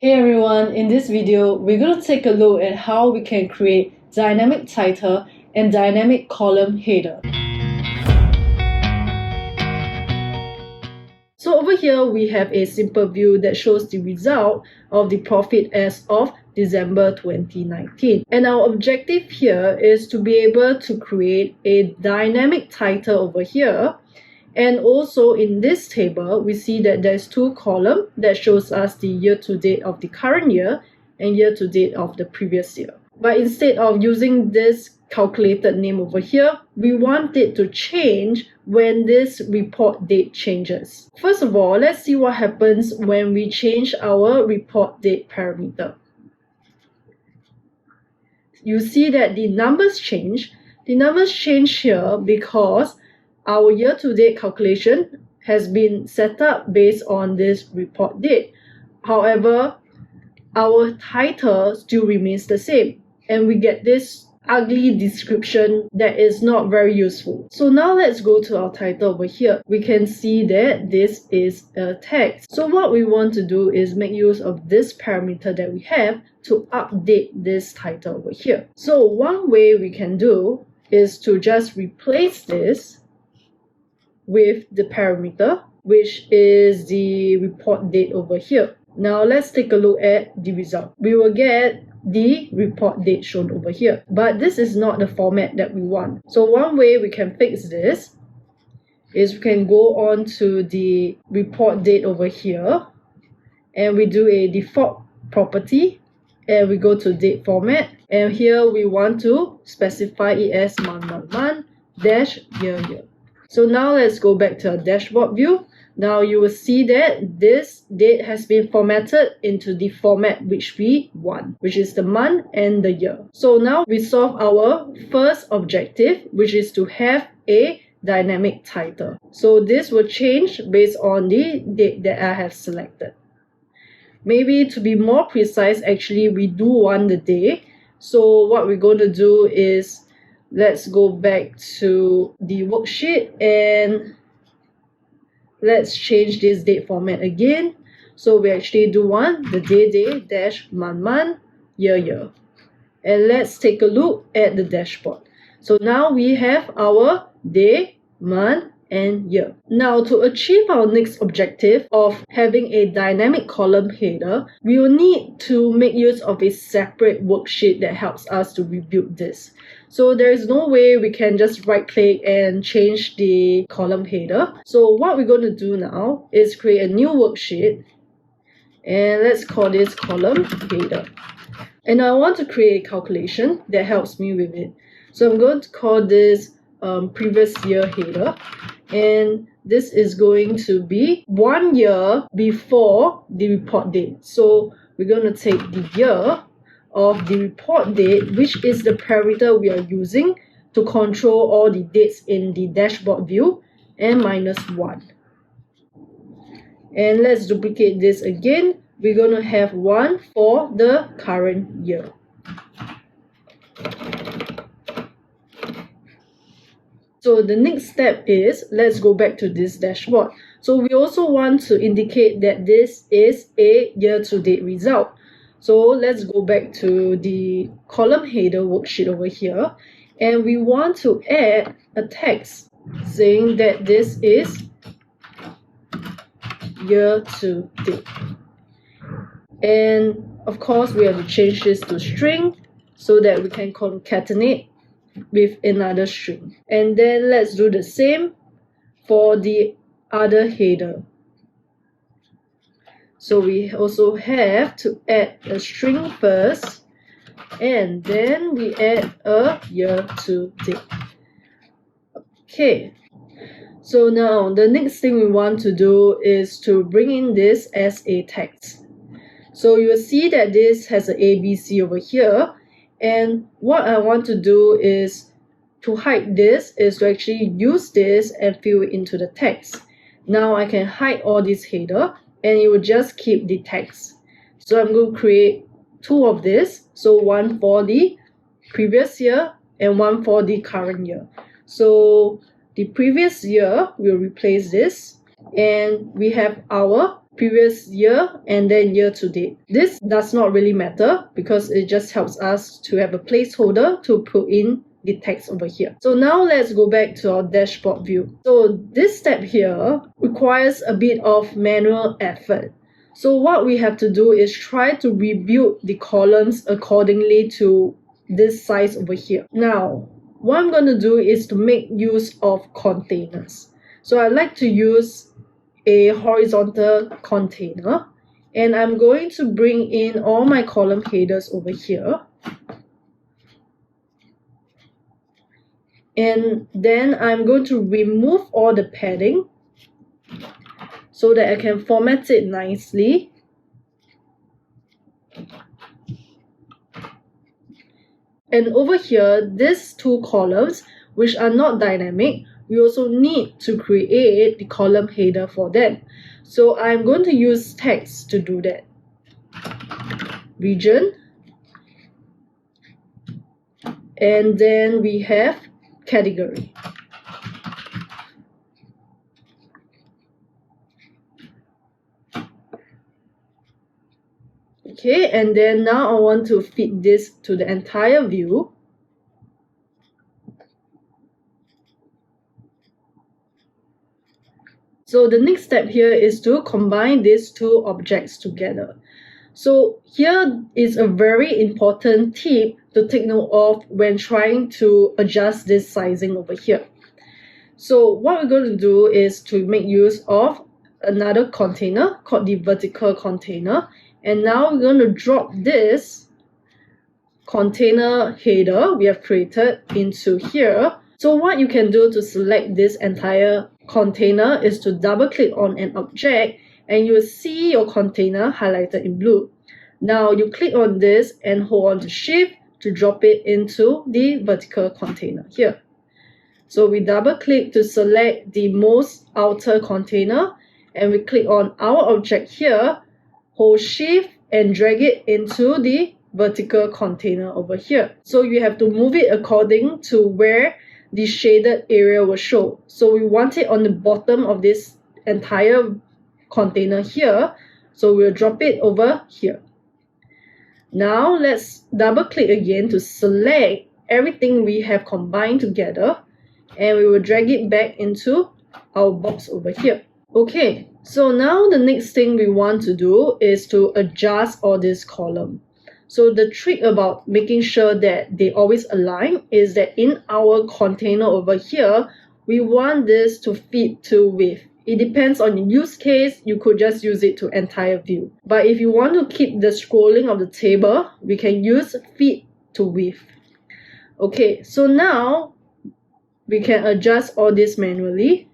Hey everyone, in this video, we're going to take a look at how we can create dynamic title and dynamic column header. So over here, we have a simple view that shows the result of the profit as of December 2019. And our objective here is to be able to create a dynamic title over here. And also in this table, we see that there's two columns that shows us the year-to-date of the current year and year-to-date of the previous year. But instead of using this calculated name over here, we want it to change when this report date changes. First of all, let's see what happens when we change our report date parameter. You see that the numbers change. The numbers change here because our year-to-date calculation has been set up based on this report date. However, our title still remains the same, and we get this ugly description that is not very useful. So now let's go to our title over here. We can see that this is a text. So what we want to do is make use of this parameter that we have to update this title over here. So one way we can do is to just replace this with the parameter, which is the report date over here. Now let's take a look at the result. We will get the report date shown over here, but this is not the format that we want. So one way we can fix this is we can go on to the report date over here, and we do a default property, and we go to date format, and here we want to specify it as month dash year. So now let's go back to our dashboard view. Now you will see that this date has been formatted into the format which we want, which is the month and the year. So now we solve our first objective, which is to have a dynamic title. So this will change based on the date that I have selected. Maybe to be more precise, actually we do want the day. So what we're going to do is let's go back to the worksheet and let's change this date format again. So we actually do want the day dash month year. And let's take a look at the dashboard. So now we have our day, month, and year. Now to achieve our next objective of having a dynamic column header, we will need to make use of a separate worksheet that helps us to rebuild this. So there is no way we can just right click and change the column header. So what we're going to do now is create a new worksheet, and let's call this column header. And I want to create a calculation that helps me with it. So I'm going to call this previous year header, and this is going to be 1 year before the report date. So we're going to take the year of the report date, which is the parameter we are using to control all the dates in the dashboard view, and minus 1. And let's duplicate this again. We're going to have 1 for the current year. So the next step is, let's go back to this dashboard. So we also want to indicate that this is a year-to-date result. So let's go back to the column header worksheet over here, and we want to add a text saying that this is year-to-date. And of course, we have to change this to string so that we can concatenate with another string. And then let's do the same for the other header. So we also have to add a string first, and then we add a year-to-date. Okay, so now the next thing we want to do is to bring in this as a text. So you'll see that this has an ABC over here, and what I want to do is to hide this is to actually use this and fill it into the text. Now I can hide all this header, and it will just keep the text. So I'm going to create 2 of this. So 1 for the previous year and 1 for the current year. So the previous year, we'll replace this, and we have our previous year and then year to date. This does not really matter because it just helps us to have a placeholder to put in the text over here. So now let's go back to our dashboard view. So this step here requires a bit of manual effort. So what we have to do is try to rebuild the columns accordingly to this size over here. Now, what I'm going to do is to make use of containers. So I like to use a horizontal container, and I'm going to bring in all my column headers over here. And then I'm going to remove all the padding so that I can format it nicely. And over here, these two columns, which are not dynamic, we also need to create the column header for them. So I'm going to use text to do that. Region. And then we have category. Okay, and then now I want to fit this to the entire view. So the next step here is to combine these two objects together. So here is a very important tip to take note of when trying to adjust this sizing over here. So what we're going to do is to make use of another container called the vertical container. And now we're going to drop this container header we have created into here. So what you can do to select this entire container is to double click on an object and you will see your container highlighted in blue. Now you click on this and hold on to Shift to drop it into the vertical container here. So we double click to select the most outer container and we click on our object here, hold Shift and drag it into the vertical container over here. So you have to move it according to where the shaded area will show. So we want it on the bottom of this entire container here. So we'll drop it over here. Now let's double click again to select everything we have combined together and we will drag it back into our box over here. Okay, so now the next thing we want to do is to adjust all this column. So the trick about making sure that they always align is that in our container over here, we want this to fit to width. It depends on your use case, you could just use it to entire view. But if you want to keep the scrolling of the table, we can use fit to width. Okay, so now we can adjust all this manually.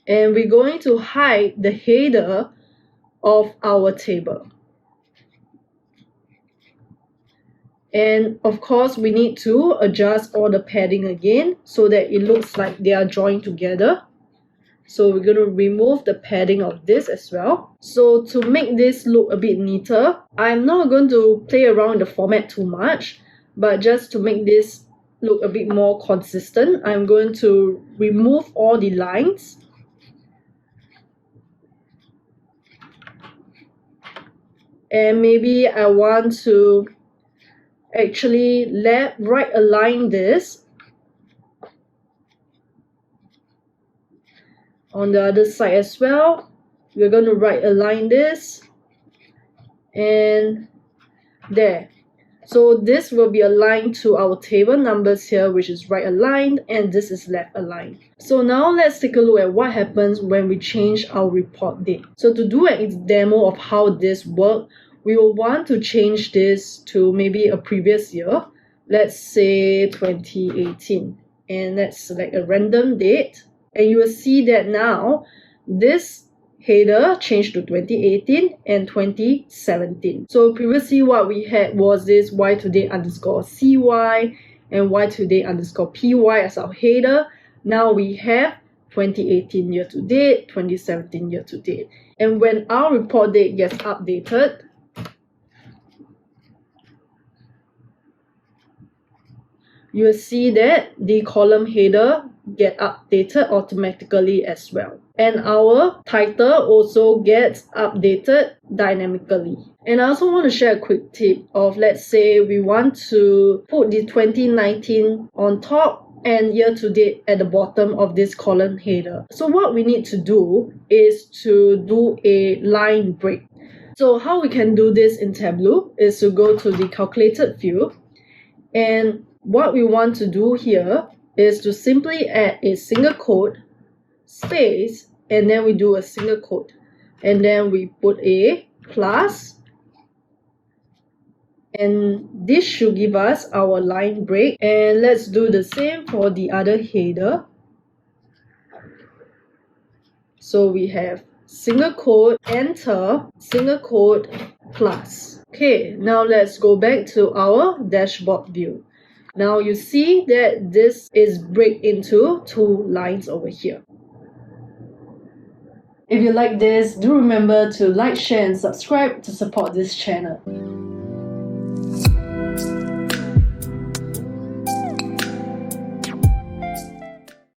And we're going to hide the header of our table. And of course, we need to adjust all the padding again so that it looks like they are joined together. So we're going to remove the padding of this as well. So to make this look a bit neater, I'm not going to play around with the format too much, but just to make this look a bit more consistent, I'm going to remove all the lines. And maybe I want to actually right align this on the other side as well. We're going to right align this and there. So this will be aligned to our table numbers here, which is right aligned, and this is left aligned. So now let's take a look at what happens when we change our report date. So to do a demo of how this works, we will want to change this to maybe a previous year. Let's say 2018. And let's select a random date. And you will see that now this header changed to 2018 and 2017. So previously what we had was this y2date_cy and y2date_py as our header. Now we have 2018 year to date, 2017 year to date. And when our report date gets updated, you'll see that the column header get updated automatically as well. And our title also gets updated dynamically. And I also want to share a quick tip of, let's say we want to put the 2019 on top and year to date at the bottom of this column header. So what we need to do is to do a line break. So how we can do this in Tableau is to go to the calculated field, and what we want to do here is to simply add a single quote, space, and then we do a single quote, and then we put a plus, and this should give us our line break. And let's do the same for the other header. So we have single quote, enter, single quote, plus. Okay, now let's go back to our dashboard view. Now you see that this is break into 2 lines over here. If you like this, do remember to like, share and subscribe to support this channel.